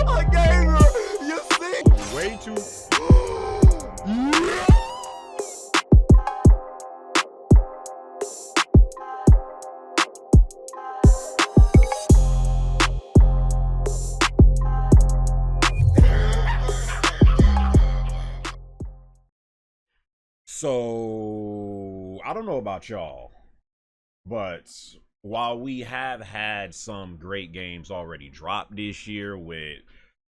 I gave her. You see? Way too. So I don't know about y'all, but while we have had some great games already drop this year, with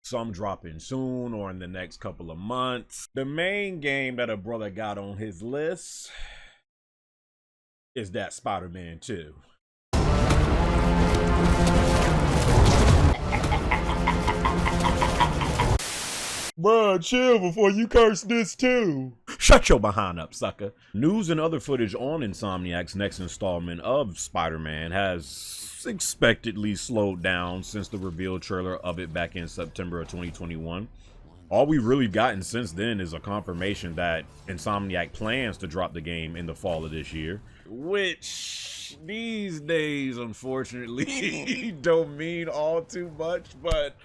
some dropping soon or in the next couple of months, the main game that a brother got on his list is that Spider-Man 2. Bruh, chill before you curse this too. Shut your behind up, sucker. News and other footage on Insomniac's next installment of Spider-Man has expectedly slowed down since the reveal trailer of it back in September of 2021. All we've really gotten since then is a confirmation that Insomniac plans to drop the game in the fall of this year, which these days, unfortunately, don't mean all too much, but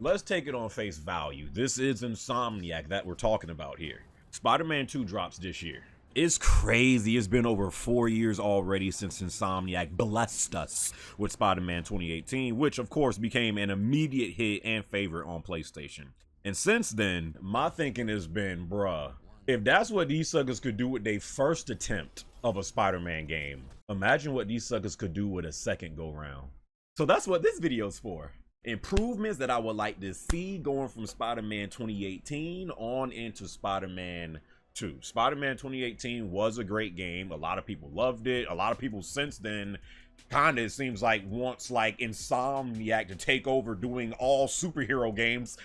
let's take it on face value. This is Insomniac that we're talking about here. Spider-Man 2 drops this year. It's crazy. It's been over 4 years already since Insomniac blessed us with Spider-Man 2018, which of course became an immediate hit and favorite on PlayStation. And since then, my thinking has been, bruh, if that's what these suckers could do with their first attempt of a Spider-Man game, imagine what these suckers could do with a second go round. So that's what this video's for. Improvements that I would like to see going from Spider-Man 2018 on into Spider-Man 2. Spider-Man 2018 was a great game. A lot of people loved it. A lot of people since then kind of seems like wants like Insomniac to take over doing all superhero games,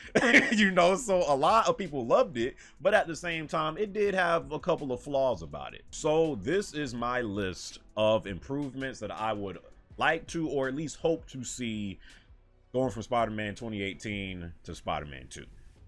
you know, so a lot of people loved it, but at the same time it did have a couple of flaws about it. So this is my list of improvements that I would like to, or at least hope to see, going from Spider-Man 2018 to Spider-Man 2.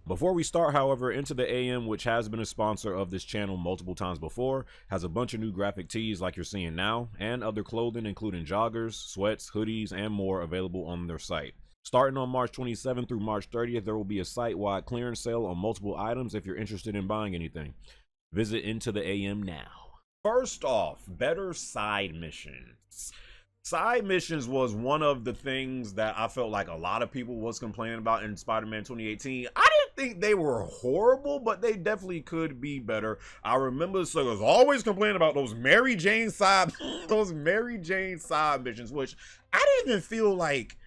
Before we start, however, Into the AM, which has been a sponsor of this channel multiple times before, has a bunch of new graphic tees like you're seeing now, and other clothing including joggers, sweats, hoodies, and more available on their site. Starting on March 27th through March 30th, there will be a site-wide clearance sale on multiple items if you're interested in buying anything. Visit Into the AM now. First off, better side missions. Side missions was one of the things that I felt like a lot of people was complaining about in Spider-Man 2018. I didn't think they were horrible, but they definitely could be better. I remember suckers always complaining about those Mary Jane side missions, which I didn't even feel like,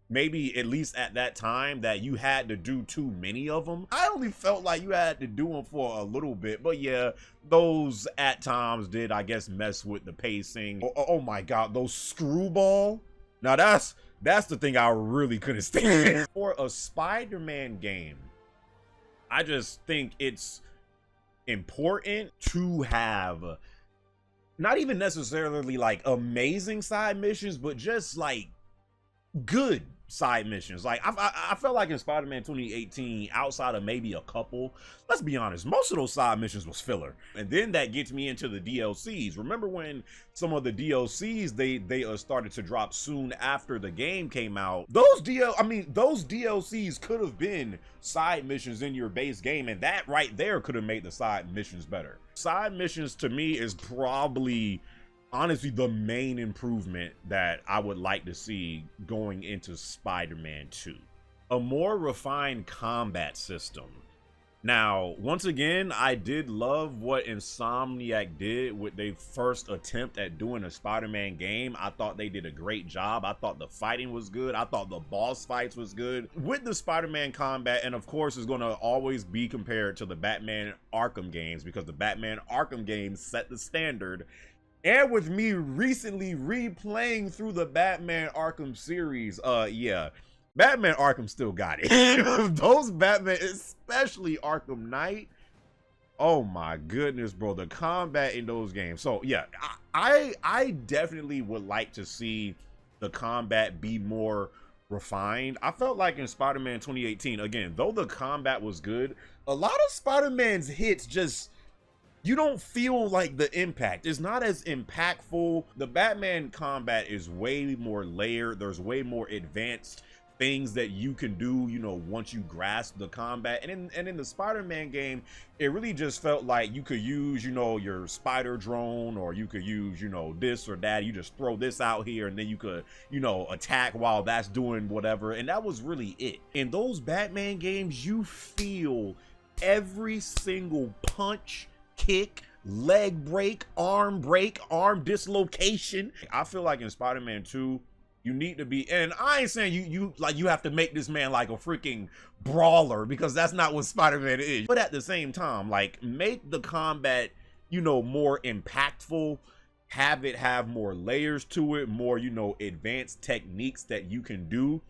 maybe at least at that time, that you had to do too many of them. I only felt like you had to do them for a little bit, but yeah, those at times did, I guess, mess with the pacing. Oh my god, those screwball. Now that's the thing I really couldn't stand. For a Spider-Man game, I just think it's important to have not even necessarily like amazing side missions, but just like good side missions. Like I felt like in Spider-Man 2018, outside of maybe a couple, let's be honest, most of those side missions was filler. And then that gets me into the DLCs. Remember when some of the DLCs they started to drop soon after the game came out? Those DLCs could have been side missions in your base game, and that right there could have made the side missions better. Side missions to me is probably honestly the main improvement that I would like to see going into Spider-Man 2. A more refined combat system. Now, once again, I did love what Insomniac did with their first attempt at doing a Spider-Man game. I thought they did a great job. I thought the fighting was good. I thought the boss fights was good. With the Spider-Man combat, and of course, is going to always be compared to the Batman Arkham games, because the Batman Arkham games set the standard. And with me recently replaying through the Batman Arkham series, yeah, Batman Arkham still got it. Those Batman, especially Arkham Knight, oh my goodness, bro, the combat in those games. So yeah, I definitely would like to see the combat be more refined. I felt like in Spider-Man 2018, again, though the combat was good, a lot of Spider-Man's hits just, you don't feel like the impact. It's not as impactful. The Batman combat is way more layered. There's way more advanced things that you can do, you know, once you grasp the combat. And in the Spider-Man game, it really just felt like you could use, you know, your spider drone, or you could use, you know, this or that. You just throw this out here and then you could, you know, attack while that's doing whatever. And that was really it. In those Batman games, you feel every single punch, kick, leg break, arm dislocation. I feel like in Spider-Man 2, you need to be, and I ain't saying you have to make this man like a freaking brawler, because that's not what Spider-Man is. But at the same time, like, make the combat, you know, more impactful, have it have more layers to it, more, you know, advanced techniques that you can do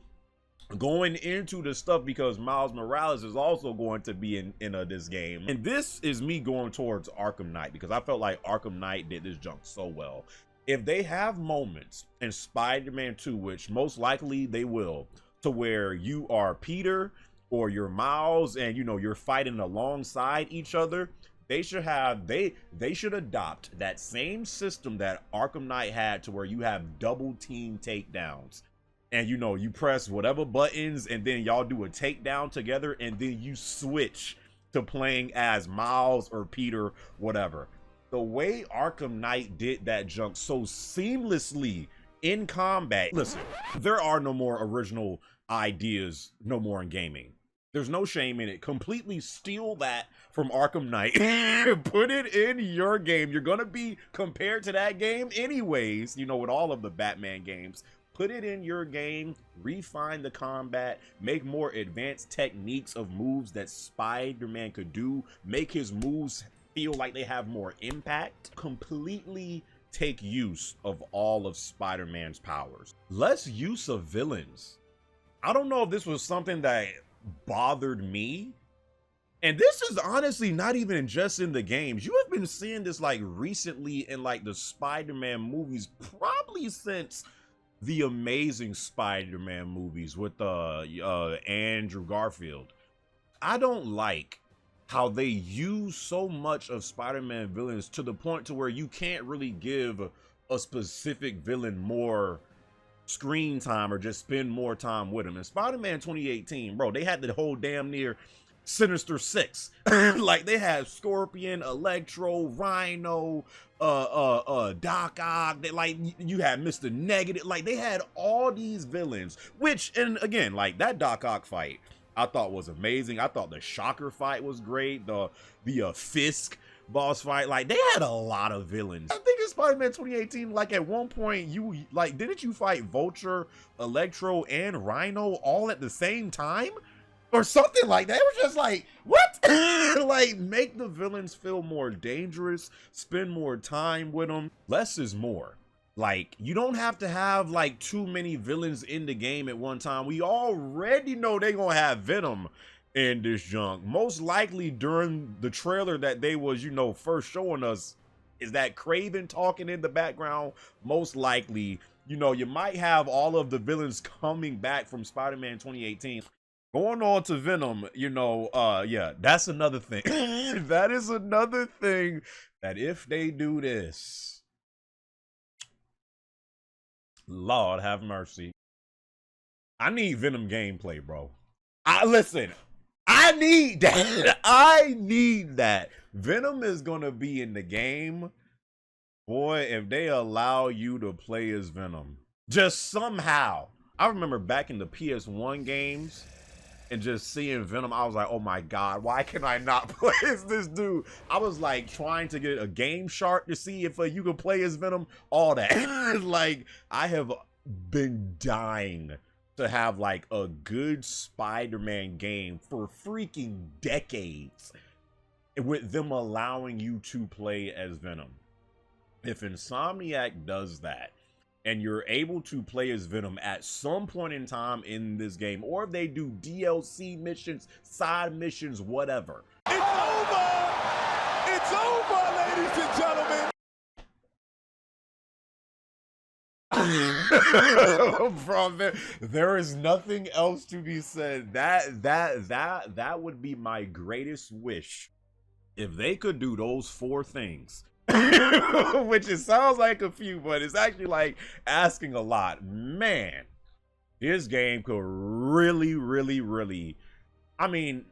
going into the stuff, because Miles Morales is also going to be in this game. And this is me going towards Arkham Knight, because I felt like Arkham Knight did this junk so well. If they have moments in Spider-Man 2, which most likely they will, to where you are Peter or you're Miles and, you know, you're fighting alongside each other, they should have, they should adopt that same system that Arkham Knight had, to where you have double team takedowns. And, you know, you press whatever buttons and then y'all do a takedown together, and then you switch to playing as Miles or Peter, whatever. The way Arkham Knight did that junk so seamlessly in combat. Listen, there are no more original ideas, no more in gaming. There's no shame in it. Completely steal that from Arkham Knight. Put it in your game. You're gonna be compared to that game anyways, you know, with all of the Batman games. Put it in your game, refine the combat, make more advanced techniques of moves that Spider-Man could do, make his moves feel like they have more impact. Completely take use of all of Spider-Man's powers. Less use of villains. I don't know if this was something that bothered me. And this is honestly not even just in the games. You have been seeing this like recently in like the Spider-Man movies, probably since the Amazing Spider-Man movies with Andrew Garfield. I don't like how they use so much of Spider-Man villains to the point to where you can't really give a specific villain more screen time or just spend more time with him. In Spider-Man 2018, bro, they had the whole damn near Sinister Six. Like, they had Scorpion, Electro, Rhino, Doc Ock. They, like, you had Mr. Negative. Like, they had all these villains, which, and again, like, that Doc Ock fight I thought was amazing. I thought the Shocker fight was great. The Fisk boss fight, like, they had a lot of villains. I think in Spider-Man 2018, like, at one point, you, like, didn't you fight Vulture, Electro, and Rhino all at the same time? Or something like that. It was just like, what? Like, make the villains feel more dangerous, spend more time with them. Less is more. Like, you don't have to have like too many villains in the game at one time. We already know they're gonna have Venom in this junk. Most likely during the trailer that they was, you know, first showing us, is that Craven talking in the background. Most likely, you know, you might have all of the villains coming back from Spider-Man 2018. Going on to Venom, you know, yeah, that's another thing. That is another thing that if they do this, Lord have mercy. I need Venom gameplay, bro. Listen, I need that. I need that. Venom is gonna be in the game. Boy, if they allow you to play as Venom, just somehow. I remember back in the PS1 games and just seeing Venom, I was like, oh my God, why can I not play as this dude? I was like trying to get a game shark to see if you could play as Venom, all that. Like, I have been dying to have like a good Spider-Man game for freaking decades, with them allowing you to play as Venom. If Insomniac does that, and you're able to play as Venom at some point in time in this game, or if they do DLC missions, side missions, whatever. It's over! It's over, ladies and gentlemen! Bro, there is nothing else to be said. That would be my greatest wish. If they could do those 4 things. Which it sounds like a few, but it's actually like asking a lot. Man, This game could really, I mean,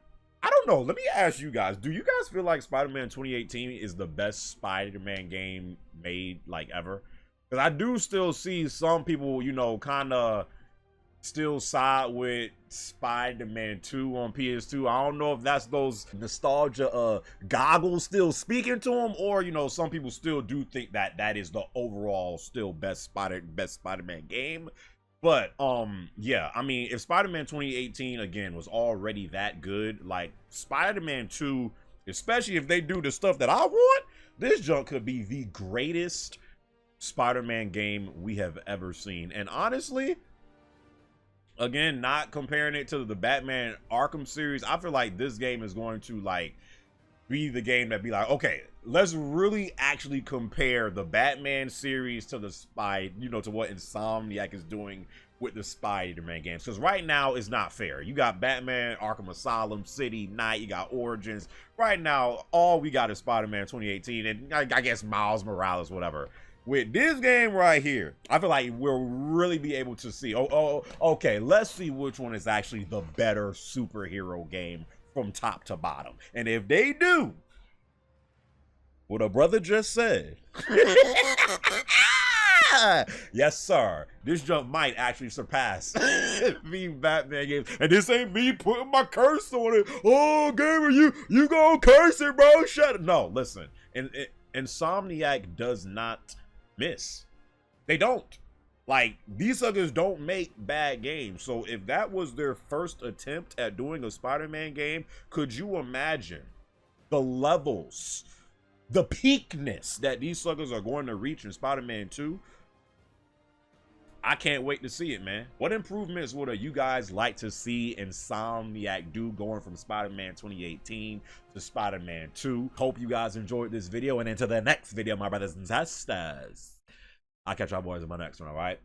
I don't know. Let me ask you guys, do you guys feel like Spider-Man 2018 is the best Spider-Man game made, like, ever? Because I do still see some people, you know, kind of still side with Spider-Man 2 on PS2. I don't know if that's those nostalgia goggles still speaking to them, or, you know, some people still do think that that is the overall still best Spider-Man game. But yeah, I mean, if Spider-Man 2018 again was already that good, like Spider-Man 2, especially if they do the stuff that I want, this junk could be the greatest Spider-Man game we have ever seen. And honestly, again, not comparing it to the Batman Arkham series, I feel like this game is going to like be the game that be like, okay, let's really actually compare the Batman series to the to what Insomniac is doing with the Spider-Man games. Because right now it's not fair. You got Batman, Arkham Asylum, City, Night, you got Origins. Right now, all we got is Spider-Man 2018, and I guess Miles Morales, whatever. With this game right here, I feel like we'll really be able to see, okay, let's see which one is actually the better superhero game from top to bottom. And if they do what a brother just said, yes sir, this jump might actually surpass the Batman games. And this ain't me putting my curse on it. Oh, gamer, you gonna curse it, bro? Shut up. No, listen, Insomniac does not miss. They don't. Like, these suckers don't make bad games. So if that was their first attempt at doing a Spider-Man game, could you imagine the levels, the peakness that these suckers are going to reach in Spider-Man 2? I can't wait to see it, man. What improvements would you guys like to see Insomniac do going from Spider-Man 2018 to Spider-Man 2? Hope you guys enjoyed this video, and until the next video, my brothers and sisters, I'll catch y'all boys in my next one, all right?